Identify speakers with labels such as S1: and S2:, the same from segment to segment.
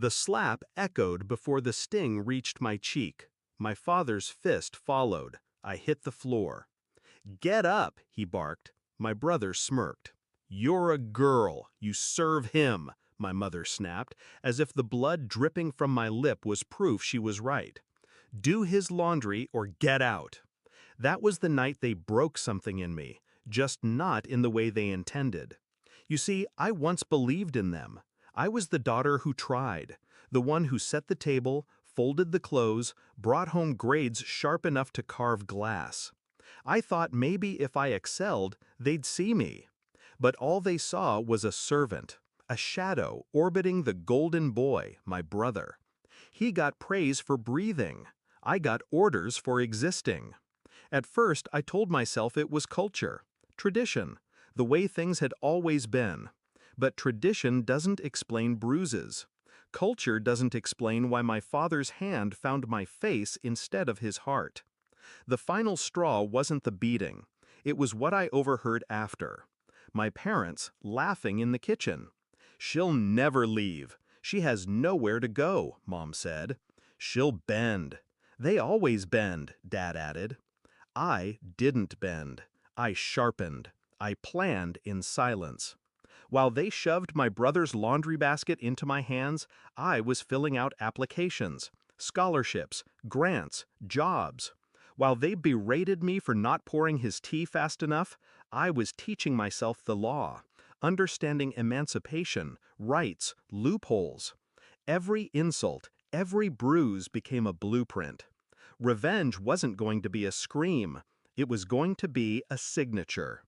S1: The slap echoed before the sting reached my cheek. My father's fist followed. I hit the floor. "Get up," he barked. My brother smirked. "You're a girl. You serve him," my mother snapped, as if the blood dripping from my lip was proof she was right. "Do his laundry or get out." That was the night they broke something in me, just not in the way they intended. You see, I once believed in them. I was the daughter who tried, the one who set the table, folded the clothes, brought home grades sharp enough to carve glass. I thought maybe if I excelled, they'd see me. But all they saw was a servant, a shadow orbiting the golden boy, my brother. He got praise for breathing. I got orders for existing. At first, I told myself it was culture, tradition, the way things had always been. But tradition doesn't explain bruises. Culture doesn't explain why my father's hand found my face instead of his heart. The final straw wasn't the beating. It was what I overheard after. My parents laughing in the kitchen. "She'll never leave. She has nowhere to go," Mom said. "She'll bend." "They always bend," Dad added. I didn't bend. I sharpened. I planned in silence. While they shoved my brother's laundry basket into my hands, I was filling out applications, scholarships, grants, jobs. While they berated me for not pouring his tea fast enough, I was teaching myself the law, understanding emancipation, rights, loopholes. Every insult, every bruise became a blueprint. Revenge wasn't going to be a scream. It was going to be a signature.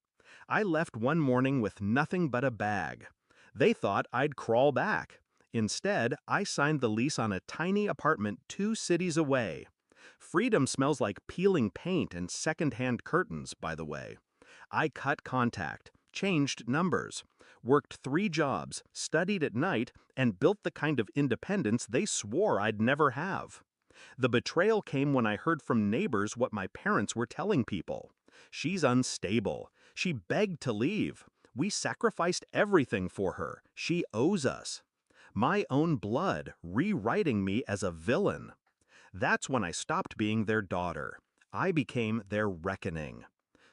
S1: I left one morning with nothing but a bag. They thought I'd crawl back. Instead, I signed the lease on a tiny apartment 2 cities away. Freedom smells like peeling paint and second-hand curtains, by the way. I cut contact, changed numbers, worked 3 jobs, studied at night, and built the kind of independence they swore I'd never have. The betrayal came when I heard from neighbors what my parents were telling people. "She's unstable. She begged to leave. We sacrificed everything for her. She owes us." My own blood rewriting me as a villain. That's when I stopped being their daughter. I became their reckoning.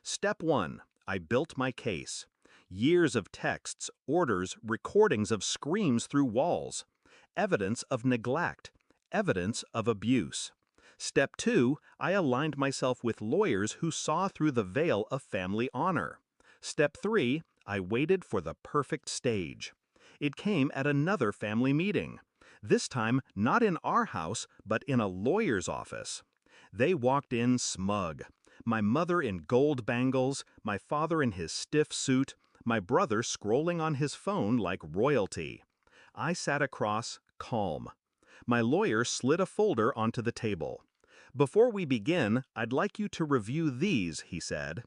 S1: Step 1. I built my case. Years of texts, orders, recordings of screams through walls. Evidence of neglect. Evidence of abuse. Step 2, I aligned myself with lawyers who saw through the veil of family honor. Step 3, I waited for the perfect stage. It came at another family meeting. This time, not in our house, but in a lawyer's office. They walked in smug. My mother in gold bangles, my father in his stiff suit, my brother scrolling on his phone like royalty. I sat across, calm. My lawyer slid a folder onto the table. "Before we begin, I'd like you to review these," he said.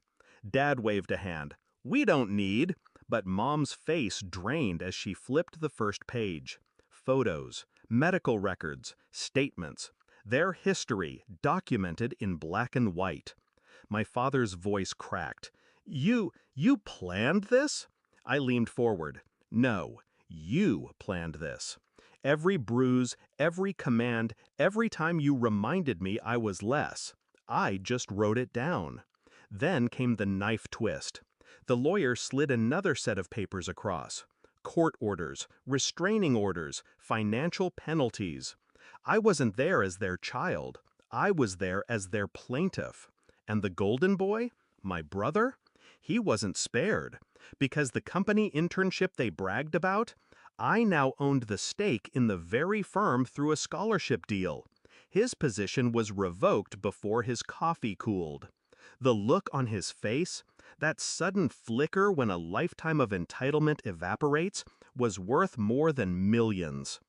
S1: Dad waved a hand. "We don't need," but Mom's face drained as she flipped the first page. Photos, medical records, statements. Their history documented in black and white. My father's voice cracked. You planned this?" I leaned forward. "No, you planned this. Every bruise, every command, every time you reminded me I was less. I just wrote it down." Then came the knife twist. The lawyer slid another set of papers across. Court orders, restraining orders, financial penalties. I wasn't there as their child. I was there as their plaintiff. And the golden boy, my brother, he wasn't spared. Because the company internship they bragged about, I now owned the stake in the very firm through a scholarship deal. His position was revoked before his coffee cooled. The look on his face, that sudden flicker when a lifetime of entitlement evaporates, was worth more than millions.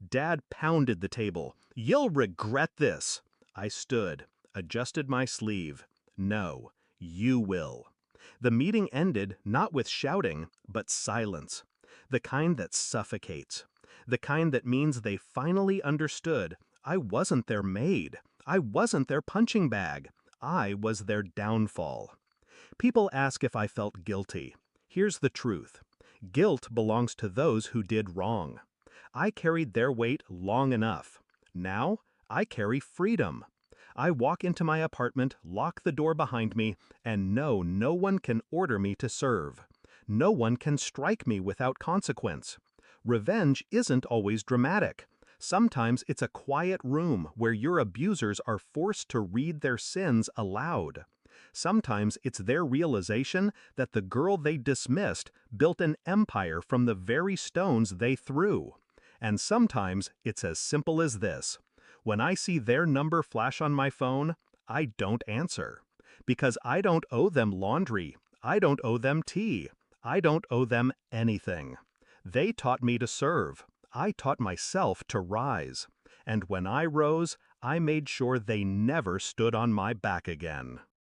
S1: Dad pounded the table. "You'll regret this." I stood, adjusted my sleeve. "No, you will." The meeting ended not with shouting, but silence. The kind that suffocates. The kind that means they finally understood I wasn't their maid. I wasn't their punching bag. I was their downfall. People ask if I felt guilty. Here's the truth. Guilt belongs to those who did wrong. I carried their weight long enough. Now, I carry freedom. I walk into my apartment, lock the door behind me, and know no one can order me to serve. No one can strike me without consequence. Revenge isn't always dramatic. Sometimes it's a quiet room where your abusers are forced to read their sins aloud. Sometimes it's their realization that the girl they dismissed built an empire from the very stones they threw. And sometimes it's as simple as this. When I see their number flash on my phone, I don't answer. Because I don't owe them laundry. I don't owe them tea. I don't owe them anything. They taught me to serve. I taught myself to rise. And when I rose, I made sure they never stood on my back again.